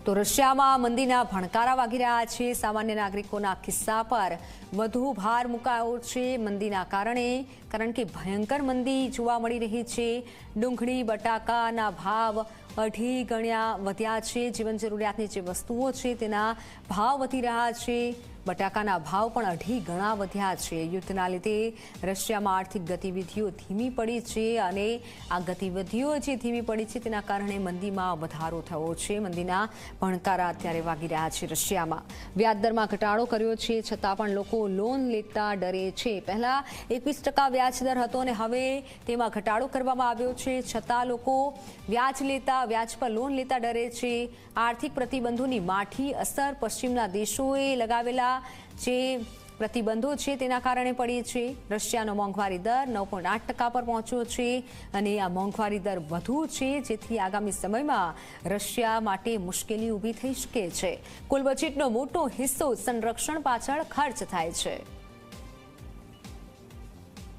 તો રશિયામાં મંદીના ભણકારા વાગી રહ્યા છે। સામાન્ય નાગરિકોના ખિસ્સા પર વધુ ભાર મુકાયો છે મંદીના કારણ કે ભયંકર મંદી જોવા મળી રહી છે। ડુંગળી બટાકાના ભાવ 2.5 ગણા વધ્યા છે। જીવન જરૂરિયાતની જે વસ્તુઓ છે તેના ભાવ વધી રહ્યા છે। બટાકાના ભાવ પણ 2.5 ગણા વધ્યા છે। યુદ્ધના લીધે રશિયામાં આર્થિક ગતિવિધિઓ ધીમી પડી છે અને આ ગતિવિધિઓ જે ધીમી પડી છે તેના કારણે મંદીમાં વધારો થયો છે। મંદીના ભણકારા અત્યારે વાગી રહ્યા છે। રશિયામાં વ્યાજદરમાં ઘટાડો કર્યો છે છતાં પણ લોકો લોન લેતા ડરે છે। પહેલા 21% વ્યાજદર હતો અને હવે તેમાં ઘટાડો કરવામાં આવ્યો છે છતાં લોકો વ્યાજ પર લોન લેતા ડરે છે। આર્થિક પ્રતિબંધોની માઠી અસર પશ્ચિમના દેશોએ લગાવેલા જે પ્રતિબંધો છે તેના કારણે પડી છે। રશિયાનો મોંઘવારી દર 9.8% પર પહોંચ્યો છે અને આ મોંઘવારી દર વધુ છે જેથી આગામી સમયમાં રશિયા માટે મુશ્કેલી ઊભી થઈ શકે છે। કુલ બજેટનો મોટો હિસ્સો સંરક્ષણ પાછળ ખર્ચ થાય છે।